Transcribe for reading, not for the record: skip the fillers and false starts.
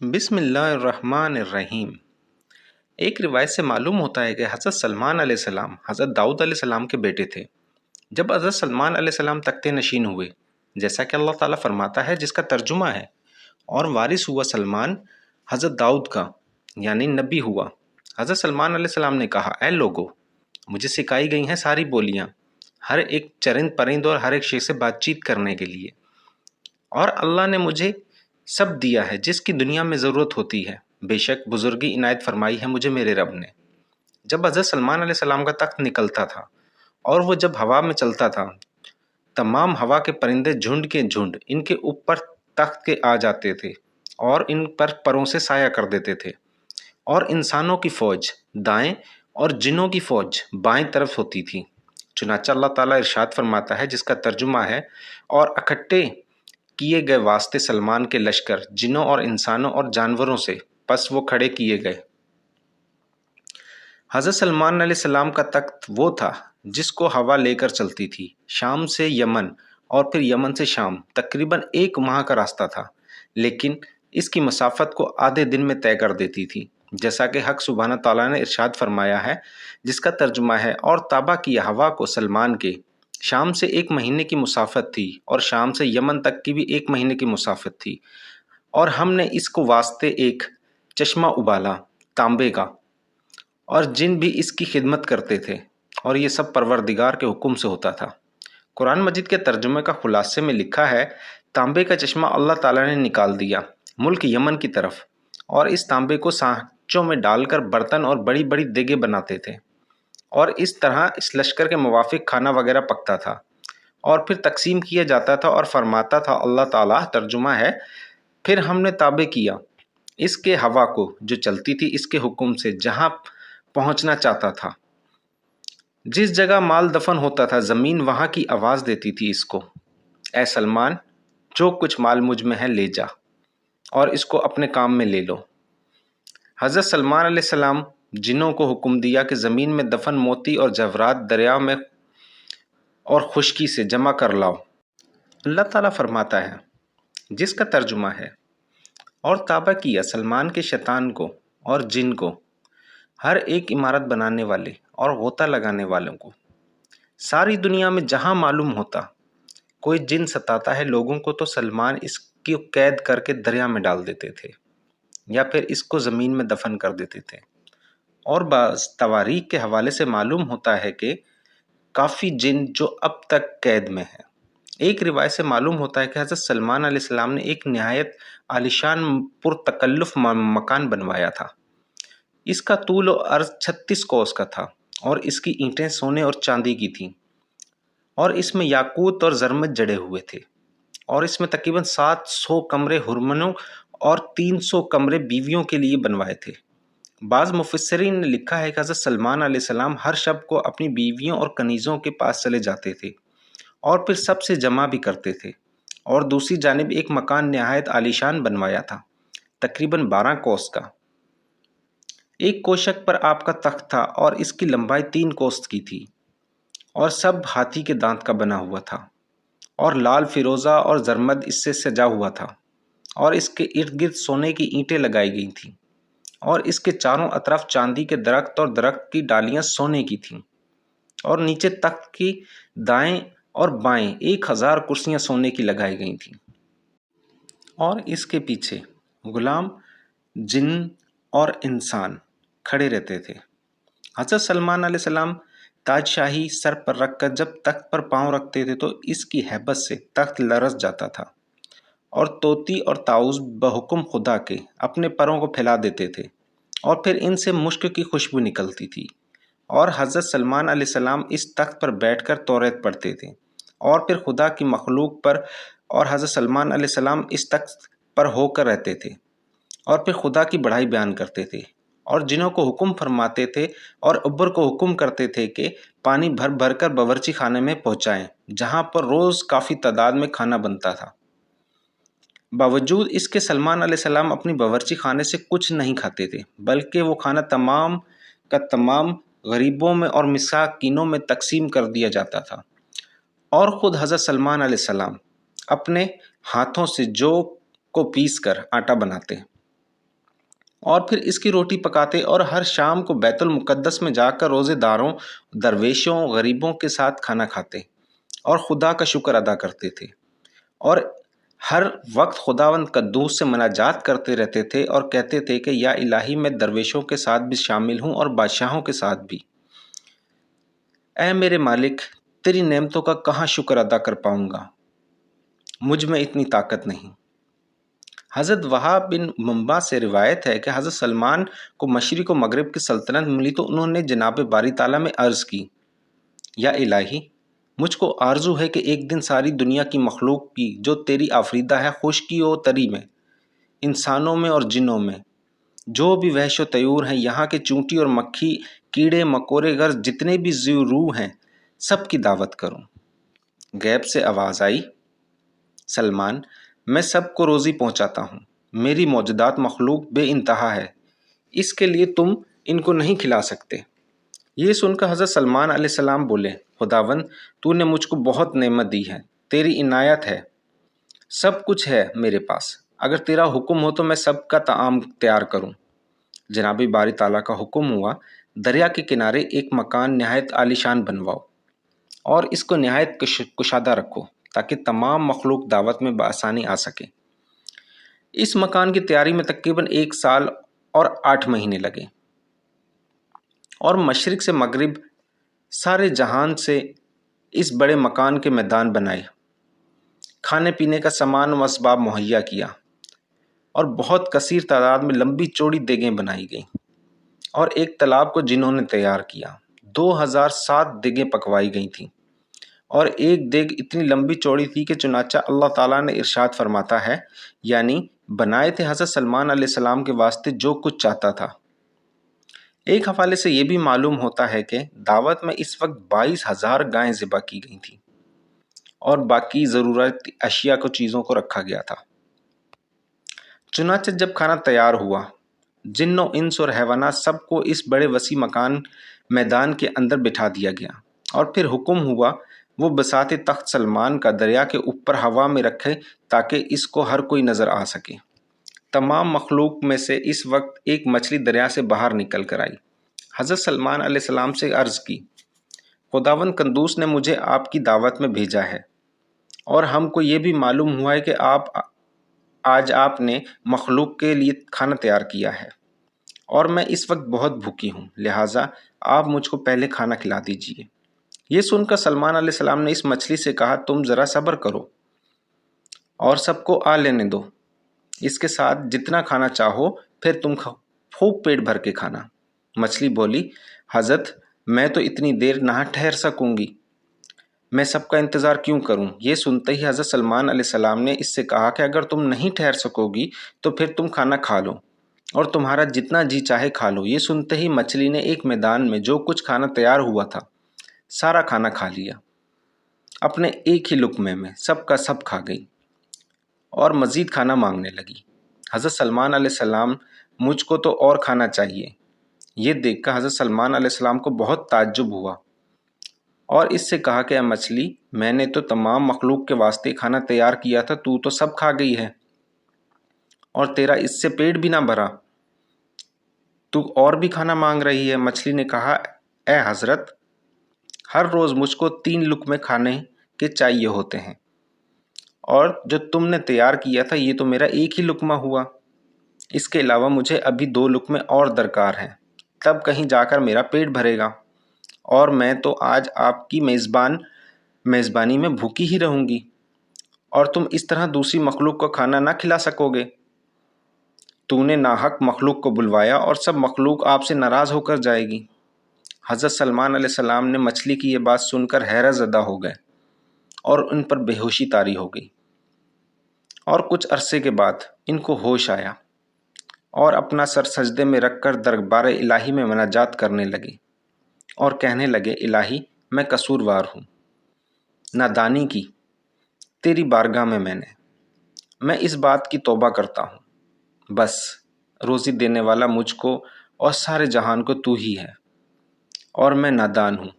بسم اللہ الرحمن الرحیم۔ ایک روایت سے معلوم ہوتا ہے کہ حضرت سلمان علیہ السلام حضرت داؤد علیہ السلام کے بیٹے تھے۔ جب حضرت سلمان علیہ السلام تخت نشین ہوئے، جیسا کہ اللہ تعالیٰ فرماتا ہے جس کا ترجمہ ہے، اور وارث ہوا سلمان حضرت داؤد کا، یعنی نبی ہوا۔ حضرت سلمان علیہ السلام نے کہا، اے لوگو، مجھے سکھائی گئی ہیں ساری بولیاں، ہر ایک چرند پرند اور ہر ایک شے سے بات چیت کرنے کے لیے، اور اللہ نے مجھے سب دیا ہے جس کی دنیا میں ضرورت ہوتی ہے۔ بے شک بزرگی عنایت فرمائی ہے مجھے میرے رب نے۔ جب حضرت سلمان علیہ السلام کا تخت نکلتا تھا اور وہ جب ہوا میں چلتا تھا، تمام ہوا کے پرندے جھنڈ کے جھنڈ ان کے اوپر تخت کے آ جاتے تھے اور ان پر پروں سے سایہ کر دیتے تھے، اور انسانوں کی فوج دائیں اور جنوں کی فوج بائیں طرف ہوتی تھی۔ چنانچہ اللہ تعالیٰ ارشاد فرماتا ہے جس کا ترجمہ ہے، اور اکٹھے کیے گئے واسطے سلمان کے لشکر جنوں اور انسانوں اور جانوروں سے، پس وہ کھڑے کیے گئے۔ حضرت سلمان علیہ السلام کا تخت وہ تھا جس کو ہوا لے کر چلتی تھی، شام سے یمن اور پھر یمن سے شام تقریباً 1 ماہ کا راستہ تھا، لیکن اس کی مسافت کو آدھے دن میں طے کر دیتی تھی، جیسا کہ حق سبحانہ تعالیٰ نے ارشاد فرمایا ہے جس کا ترجمہ ہے، اور تابع کیا ہوا کو سلمان کے، شام سے 1 مہینے کی مسافت تھی اور شام سے یمن تک کی بھی 1 مہینے کی مسافت تھی، اور ہم نے اس کو واسطے ایک چشمہ ابالا تانبے کا، اور جن بھی اس کی خدمت کرتے تھے، اور یہ سب پروردگار کے حکم سے ہوتا تھا۔ قرآن مجید کے ترجمے کا خلاصے میں لکھا ہے، تانبے کا چشمہ اللہ تعالیٰ نے نکال دیا ملک یمن کی طرف، اور اس تانبے کو سانچوں میں ڈال کر برتن اور بڑی بڑی دیگیں بناتے تھے، اور اس طرح اس لشکر کے موافق کھانا وغیرہ پکتا تھا، اور پھر تقسیم کیا جاتا تھا، اور فرماتا تھا اللہ تعالیٰ، ترجمہ ہے، پھر ہم نے تابع کیا اس کے ہوا کو جو چلتی تھی اس کے حکم سے جہاں پہنچنا چاہتا تھا۔ جس جگہ مال دفن ہوتا تھا زمین وہاں کی آواز دیتی تھی اس کو، اے سلمان، جو کچھ مال مجھ میں ہے لے جا اور اس کو اپنے کام میں لے لو۔ حضرت سلمان علیہ السلام جنوں کو حکم دیا کہ زمین میں دفن موتی اور جواہرات دریا میں اور خشکی سے جمع کر لاؤ۔ اللہ تعالیٰ فرماتا ہے جس کا ترجمہ ہے، اور تابع کیا سلمان کے شیطان کو اور جن کو، ہر ایک عمارت بنانے والے اور غوطہ لگانے والوں کو، ساری دنیا میں جہاں معلوم ہوتا کوئی جن ستاتا ہے لوگوں کو تو سلمان اس کی قید کر کے دریا میں ڈال دیتے تھے یا پھر اس کو زمین میں دفن کر دیتے تھے۔ اور بعض تواریخ کے حوالے سے معلوم ہوتا ہے کہ کافی جن جو اب تک قید میں ہیں۔ ایک روایت سے معلوم ہوتا ہے کہ حضرت سلمان علیہ السلام نے ایک نہایت عالیشان پرتکلف مکان بنوایا تھا۔ اس کا طول و عرض 36 کوس کا تھا، اور اس کی اینٹیں سونے اور چاندی کی تھیں، اور اس میں یاقوت اور زرمت جڑے ہوئے تھے، اور اس میں تقریباً 700 کمرے حرمنوں اور 300 کمرے بیویوں کے لیے بنوائے تھے۔ بعض مفسرین نے لکھا ہے کہ حضرت سلمان علیہ السلام ہر شب کو اپنی بیویوں اور کنیزوں کے پاس چلے جاتے تھے اور پھر سب سے جمع بھی کرتے تھے، اور دوسری جانب ایک مکان نہایت عالیشان بنوایا تھا، تقریباً 12 کوس کا۔ ایک کوشک پر آپ کا تخت تھا اور اس کی لمبائی 3 کوس کی تھی، اور سب ہاتھی کے دانت کا بنا ہوا تھا، اور لال فیروزہ اور زرمد اس سے سجا ہوا تھا، اور اس کے ارد گرد سونے کی اینٹیں لگائی گئی تھیں، اور اس کے چاروں اطراف چاندی کے درخت اور درخت کی ڈالیاں سونے کی تھیں، اور نیچے تخت کی دائیں اور بائیں 1000 کرسیاں سونے کی لگائی گئی تھیں، اور اس کے پیچھے غلام جن اور انسان کھڑے رہتے تھے۔ حضرت سلمان علیہ السلام تاج شاہی سر پر رکھ کر جب تخت پر پاؤں رکھتے تھے تو اس کی ہیبت سے تخت لرز جاتا تھا، اور طوطی اور طاؤس بحکم خدا کے اپنے پروں کو پھیلا دیتے تھے، اور پھر ان سے مشک کی خوشبو نکلتی تھی، اور حضرت سلمان علیہ السلام اس تخت پر بیٹھ کر توریت پڑھتے تھے، اور پھر خدا کی مخلوق پر، اور حضرت سلمان علیہ السلام اس تخت پر ہو کر رہتے تھے، اور پھر خدا کی بڑائی بیان کرتے تھے، اور جنوں کو حکم فرماتے تھے اور عبر کو حکم کرتے تھے کہ پانی بھر بھر کر باورچی خانے میں پہنچائیں جہاں پر روز کافی تعداد میں کھانا بنتا تھا۔ باوجود اس کے سلمان علیہ السلام اپنی باورچی خانے سے کچھ نہیں کھاتے تھے، بلکہ وہ کھانا تمام کا تمام غریبوں میں اور مساکینوں میں تقسیم کر دیا جاتا تھا، اور خود حضرت سلمان علیہ السلام اپنے ہاتھوں سے جو کو پیس کر آٹا بناتے اور پھر اس کی روٹی پکاتے اور ہر شام کو بیت المقدس میں جا کر روزے داروں، درویشوں، غریبوں کے ساتھ کھانا کھاتے اور خدا کا شکر ادا کرتے تھے، اور ہر وقت خداوند قدوس سے مناجات کرتے رہتے تھے اور کہتے تھے کہ یا الہی میں درویشوں کے ساتھ بھی شامل ہوں اور بادشاہوں کے ساتھ بھی۔ اے میرے مالک، تیری نعمتوں کا کہاں شکر ادا کر پاؤں گا، مجھ میں اتنی طاقت نہیں۔ حضرت وہاب بن منبع سے روایت ہے کہ حضرت سلمان کو مشرق و مغرب کی سلطنت ملی تو انہوں نے جناب باری تعالیٰ میں عرض کی، یا الہی، مجھ کو آرزو ہے کہ ایک دن ساری دنیا کی مخلوق کی جو تیری آفریدہ ہے، خشکی و تری میں، انسانوں میں اور جنوں میں، جو بھی وحش و طیور ہیں، یہاں کے چونٹی اور مکھی، کیڑے مکوڑے، غرض جتنے بھی ذی روح ہیں، سب کی دعوت کروں۔ غیب سے آواز آئی، سلمان، میں سب کو روزی پہنچاتا ہوں، میری موجودات مخلوق بے انتہا ہے، اس کے لیے تم ان کو نہیں کھلا سکتے۔ یہ سن کر حضرت سلمان علیہ السلام بولے، خداوند، تو نے مجھ کو بہت نعمت دی ہے، تیری عنایت ہے، سب کچھ ہے میرے پاس، اگر تیرا حکم ہو تو میں سب کا طعام تیار کروں۔ جناب باری تعالیٰ کا حکم ہوا، دریا کے کنارے ایک مکان نہایت عالیشان بنواؤ اور اس کو نہایت کشادہ رکھو تاکہ تمام مخلوق دعوت میں بآسانی آ سکے۔ اس مکان کی تیاری میں تقریباً 1 سال اور 8 مہینے لگے، اور مشرق سے مغرب سارے جہان سے اس بڑے مکان کے میدان بنائے، کھانے پینے کا سامان و اسباب مہیا کیا، اور بہت کثیر تعداد میں لمبی چوڑی دیگیں بنائی گئیں، اور ایک تالاب کو جنہوں نے تیار کیا، 2007 دیگیں پکوائی گئی تھیں، اور ایک دیگ اتنی لمبی چوڑی تھی کہ چنانچہ اللہ تعالیٰ نے ارشاد فرماتا ہے، یعنی بنائے تھے حضرت سلمان علیہ السلام کے واسطے جو کچھ چاہتا تھا۔ ایک حوالے سے یہ بھی معلوم ہوتا ہے کہ دعوت میں اس وقت 22,000 گائیں ذبح کی گئی تھیں، اور باقی ضرورت اشیاء کو چیزوں کو رکھا گیا تھا۔ چنانچہ جب کھانا تیار ہوا، جن و انس اور حیوانات سب کو اس بڑے وسیع میدان کے اندر بٹھا دیا گیا، اور پھر حکم ہوا وہ بساط تخت سلمان کا دریا کے اوپر ہوا میں رکھے تاکہ اس کو ہر کوئی نظر آ سکے۔ تمام مخلوق میں سے اس وقت ایک مچھلی دریا سے باہر نکل کر آئی، حضرت سلمان علیہ السلام سے عرض کی، خداوند قدوس نے مجھے آپ کی دعوت میں بھیجا ہے، اور ہم کو یہ بھی معلوم ہوا ہے کہ آج آپ نے مخلوق کے لیے کھانا تیار کیا ہے، اور میں اس وقت بہت بھوکی ہوں، لہٰذا آپ مجھ کو پہلے کھانا کھلا دیجیے۔ یہ سن کر سلمان علیہ السلام نے اس مچھلی سے کہا، تم ذرا صبر کرو اور سب کو آ لینے دو، اس کے ساتھ جتنا کھانا چاہو پھر تم خوب پیٹ بھر کے کھانا۔ مچھلی بولی، حضرت، میں تو اتنی دیر نہ ٹھہر سکوں گی، میں سب کا انتظار کیوں کروں؟ یہ سنتے ہی حضرت سلمان علیہ السلام نے اس سے کہا کہ اگر تم نہیں ٹھہر سکو گی تو پھر تم کھانا کھا لو اور تمہارا جتنا جی چاہے کھا لو۔ یہ سنتے ہی مچھلی نے ایک میدان میں جو کچھ کھانا تیار ہوا تھا سارا کھانا کھا لیا، اپنے ایک ہی لقمے میں سب کا سب کھا گئی، اور مزید کھانا مانگنے لگی۔ حضرت سلمان علیہ السلام، مجھ کو تو اور کھانا چاہیے۔ یہ دیکھ کر حضرت سلمان علیہ السلام کو بہت تعجب ہوا، اور اس سے کہا کہ اے مچھلی، میں نے تو تمام مخلوق کے واسطے کھانا تیار کیا تھا، تو سب کھا گئی ہے اور تیرا اس سے پیٹ بھی نہ بھرا، تو اور بھی کھانا مانگ رہی ہے۔ مچھلی نے کہا، اے حضرت، ہر روز مجھ کو 3 لقمے کھانے کے چاہیے ہوتے ہیں، اور جو تم نے تیار کیا تھا یہ تو میرا ایک ہی لقمہ ہوا، اس کے علاوہ مجھے ابھی 2 لقمے اور درکار ہیں، تب کہیں جا کر میرا پیٹ بھرے گا، اور میں تو آج آپ کی میزبانی میں بھوکی ہی رہوں گی، اور تم اس طرح دوسری مخلوق کو کھانا نہ کھلا سکو گے۔ تو نے ناحق مخلوق کو بلوایا اور سب مخلوق آپ سے ناراض ہو کر جائے گی۔ حضرت سلمان علیہ السلام نے مچھلی کی یہ بات سن کر حیرت زدہ ہو گئے اور ان پر بے ہوشی طاری ہو گئی، اور کچھ عرصے کے بعد ان کو ہوش آیا اور اپنا سر سجدے میں رکھ کر دربار الہی میں مناجات کرنے لگے اور کہنے لگے، الہی، میں قصوروار ہوں، نادانی کی تیری بارگاہ میں میں اس بات کی توبہ کرتا ہوں، بس روزی دینے والا مجھ کو اور سارے جہان کو تو ہی ہے، اور میں نادان ہوں،